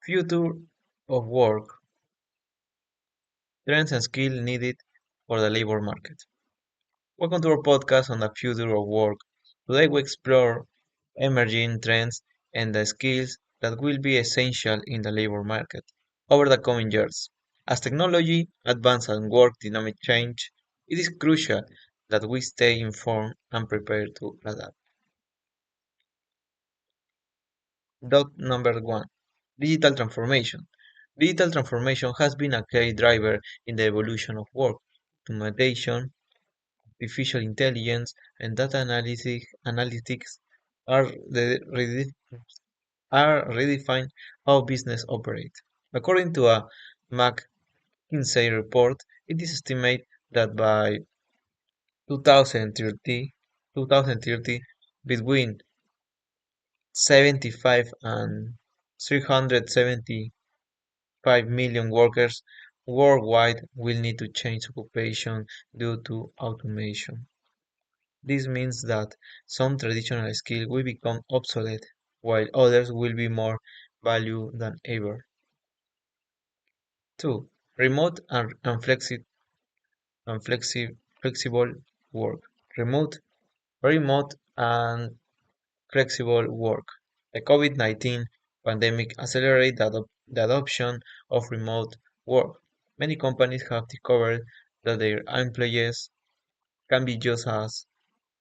Future of work, trends and skills needed for the labor market. Welcome to our podcast on the future of work. Today we explore emerging trends and the skills that will be essential in the labor market over the coming years. As technology advances and work dynamic change, it is crucial that we stay informed and prepared to adapt. Dot number one, digital transformation. Digital transformation has been a key driver in the evolution of work. Automation, artificial intelligence, and data analytics are, are redefining how business operates. According to a McKinsey report, it is estimated that by 2030, 2030 between 75 and 375 million workers worldwide will need to change occupation due to automation. This means that some traditional skills will become obsolete, while others will be more valued than ever. 2. Remote and flexible work. Remote, remote and flexible work. The COVID-19 pandemic accelerated the adoption of remote work. Many companies have discovered that their employees can be just as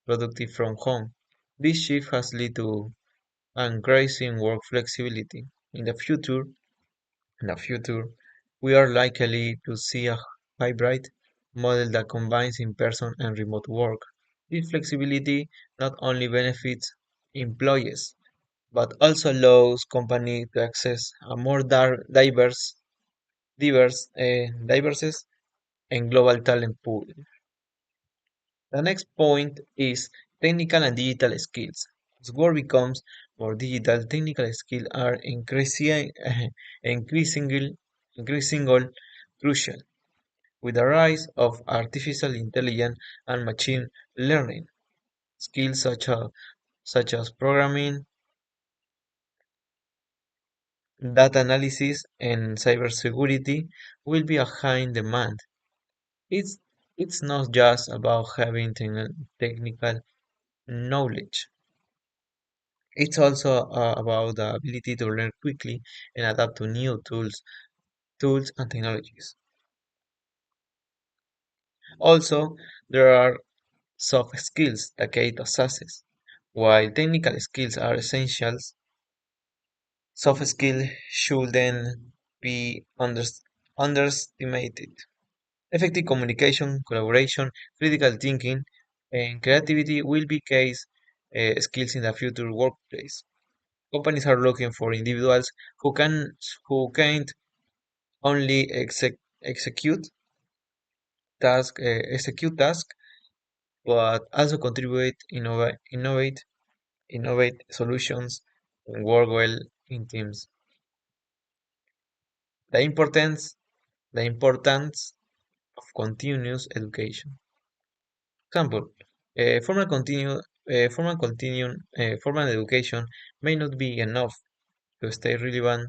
productive from home. This shift has led to increasing work flexibility. In the future, we are likely to see a hybrid model that combines in-person and remote work. This flexibility not only benefits employees but also allows companies to access a more diverse and global talent pool. The next point is technical and digital skills. As work becomes more digital, technical skills are increasingly, increasingly crucial. With the rise of artificial intelligence and machine learning, skills such as programming, data analysis, and cybersecurity will be a high in demand. It's, it's not just about having technical knowledge. It's also about the ability to learn quickly and adapt to new tools and technologies. Also, there are soft skills that key to success. While technical skills are essentials, soft skills shouldn't be underestimated. Effective communication, collaboration, critical thinking, and creativity will be case skills in the future workplace. Companies are looking for individuals who can't only execute tasks, but also contribute, innovate solutions, and work well in teams. The importance, the importance of continuous education. Example: formal education may not be enough to stay uh,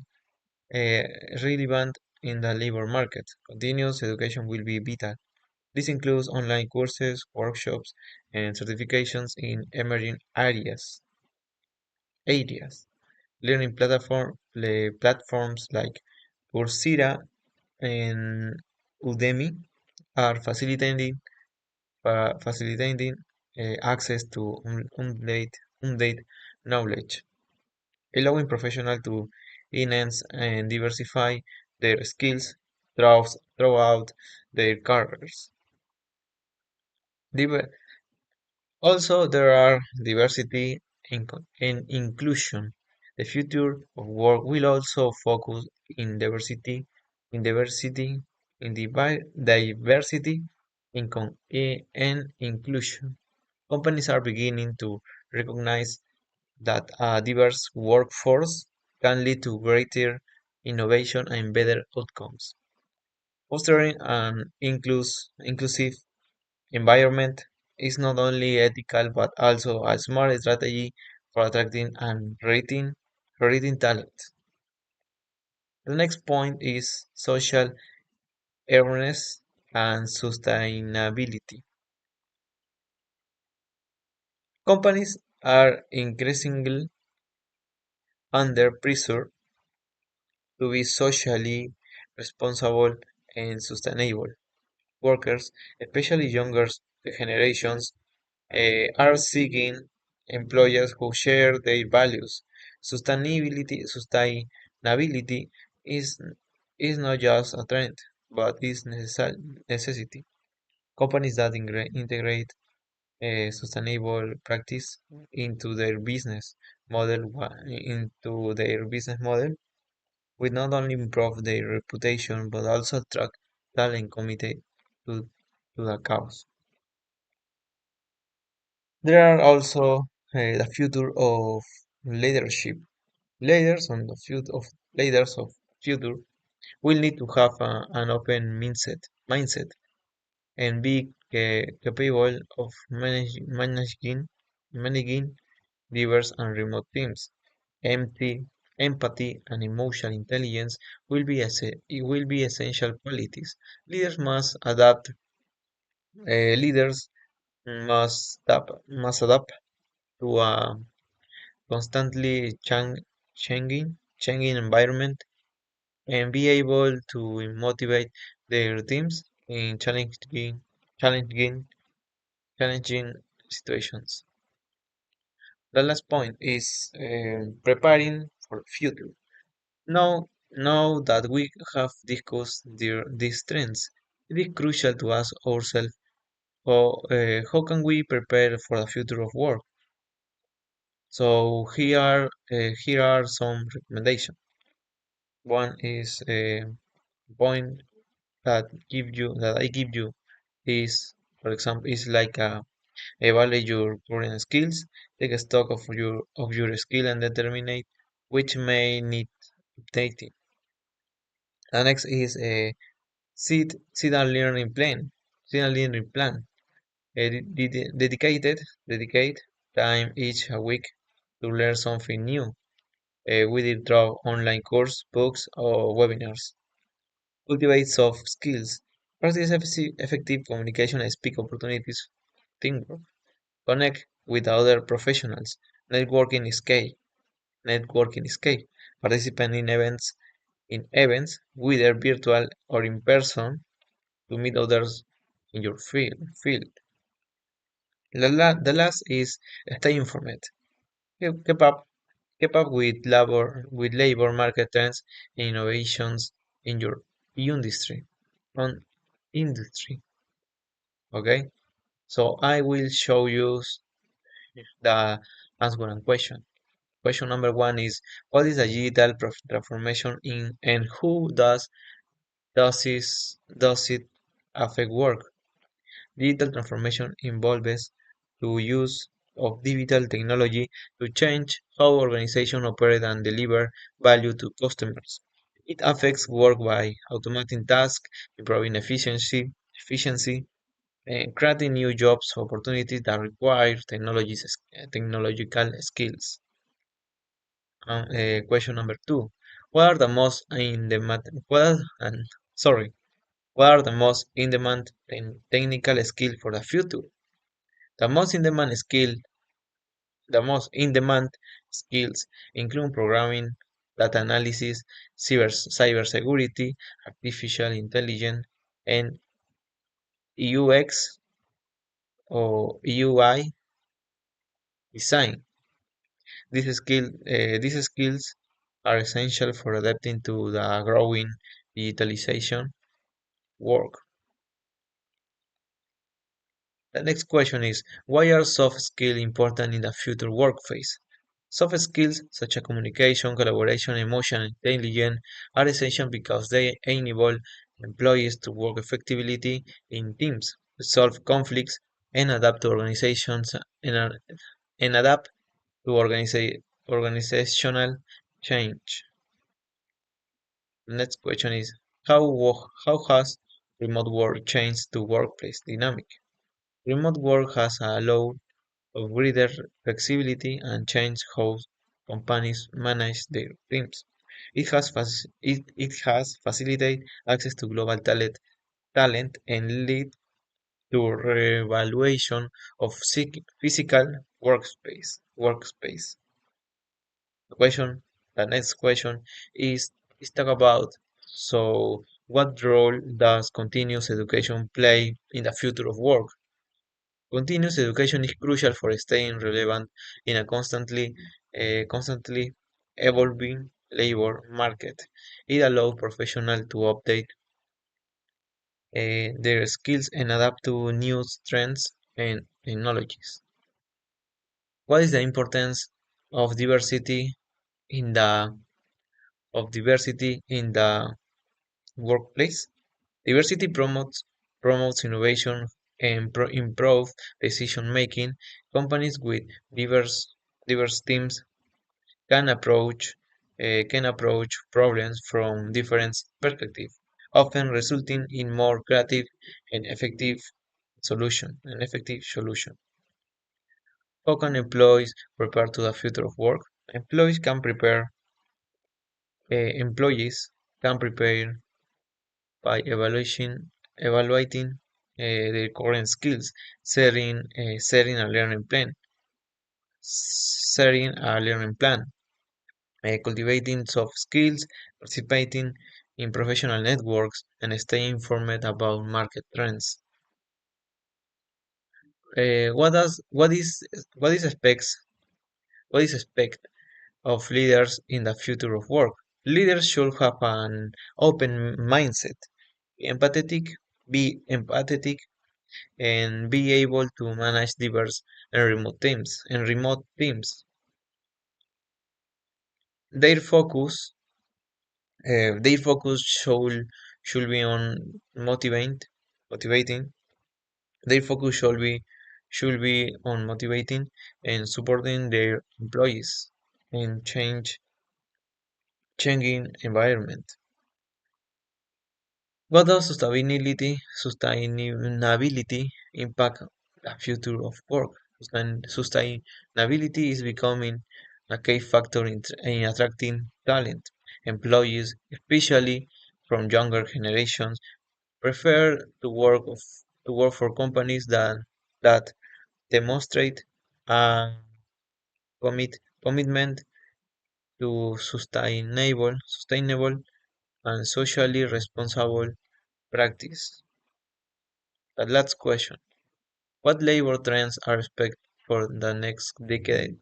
relevant in the labor market. Continuous education will be vital. This includes online courses, workshops, and certifications in emerging areas. Learning platforms like Coursera and Udemy are facilitating access to undated knowledge, allowing professionals to enhance and diversify their skills throughout their careers. Diver- Also, there are diversity and inclusion. The future of work will also focus in diversity, diversity, and inclusion. Companies are beginning to recognize that a diverse workforce can lead to greater innovation and better outcomes. Fostering an inclusive environment is not only ethical but also a smart strategy for attracting and rating talent. The next point is social awareness and sustainability. Companies are increasingly under pressure to be socially responsible and sustainable. Workers, especially younger generations, are seeking employers who share their values. Sustainability is, is not just a trend, but is necessity. Companies that integrate sustainable practice into their business model will not only improve their reputation but also attract talent committed to, to the cause. There are also the future of leadership. Leaders on the future of leaders of future will need to have an open mindset and be capable of managing diverse and remote teams. Empathy, empathy and emotional intelligence will be essential qualities. Leaders must adapt. Leaders must adapt to a constantly changing environment and be able to motivate their teams in challenging, challenging situations. The last point is preparing for the future. Now that we have discussed these trends, it is crucial to ask ourselves how can we prepare for the future of work. So here are some recommendations. One is a point that I give you is, for example, is like evaluate your current skills, take stock of your skill and determine which may need updating. The next is a seed and learning plan. Seed and learning plan. Dedicate time each a week to learn something new. Whether through online course, books, or webinars. Cultivate soft skills. Practice effective communication and speak opportunities. Teamwork. Connect with other professionals. Networking is key. Networking is key. Participate in events, whether virtual or in person, to meet others in your field. The last is stay informed. Keep up keep up with labor market trends and innovations in your industry. On industry. Okay? So I will show you the answer and question. Question number one is what is a digital transformation in and who does it affect work? Digital transformation involves the use of digital technology to change how organizations operate and deliver value to customers. It affects work by automating tasks, improving efficiency, and creating new jobs opportunities that require technological skills. Question number two: What are the most in demand? Sorry, what are the most in demand technical skills for the future? The most in demand skill, the most in demand skills include programming, data analysis, cybersecurity, artificial intelligence, and UX or UI design. These skills are essential for adapting to the growing digitalization work. The next question is why are soft skills important in the future workplace? Soft skills such as communication, collaboration, and emotional intelligence are essential because they enable employees to work effectively in teams, resolve conflicts, and adapt to and adapt to organizational change. The next question is how has remote work changed the workplace dynamic? Remote work has allowed of greater flexibility and changed how companies manage their teams. It has facilitated access to global talent and lead to revaluation of physical workspace. The question, the next question is talk about, so what role does continuous education play in the future of work? Continuous education is crucial for staying relevant in a constantly evolving labor market. It allows professionals to update their skills and adapt to new trends and technologies. What is the importance of in the diversity in the workplace? Diversity promotes innovation and improve decision making. Companies with diverse teams can approach problems from different perspectives, often resulting in more creative and effective solution. How can employees prepare to the future of work? Employees can prepare by evaluating their current skills, setting a learning plan, cultivating soft skills, participating in professional networks, and staying informed about market trends. What is expect of leaders in the future of work? Leaders should have an open mindset, empathetic, be empathetic, and be able to manage diverse and remote teams. Their focus, their focus should be on motivating. Their focus should be on motivating and supporting their employees in changing environment. What does sustainability impact the future of work? Sustainability is becoming a key factor in attracting talent. Employees, especially from younger generations, prefer to work for companies that demonstrate a commitment to sustainable and socially responsible practice. The last question. What labor trends are expected for the next decade?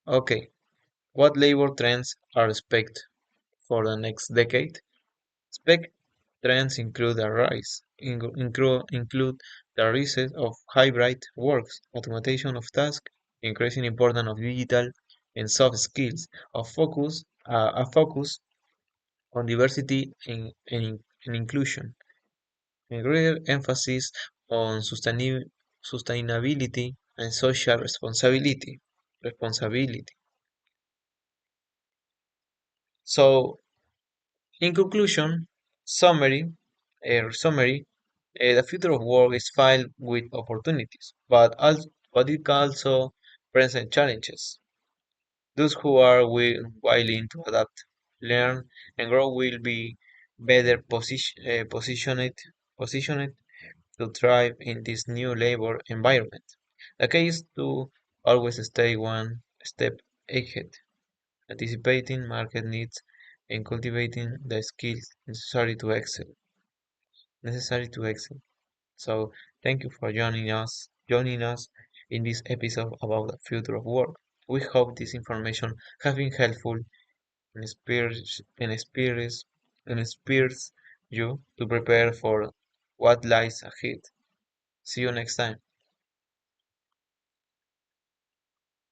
Okay. What labor trends are expected for the next decade? Spec trends include the rise of hybrid works, automation of tasks, increasing importance of digital and soft skills, a focus on diversity and inclusion, a greater emphasis on sustainability and social responsibility. So, in conclusion, summary, summary, the future of work is filled with opportunities, but it also presents challenges. Those who are willing to adapt, learn, and grow will be better positioned to thrive in this new labor environment. The key is to always stay one step ahead, anticipating market needs and cultivating the skills necessary to excel. So thank you for joining us in this episode about the future of work. We hope this information has been helpful and inspires you to prepare for what lies ahead. See you next time.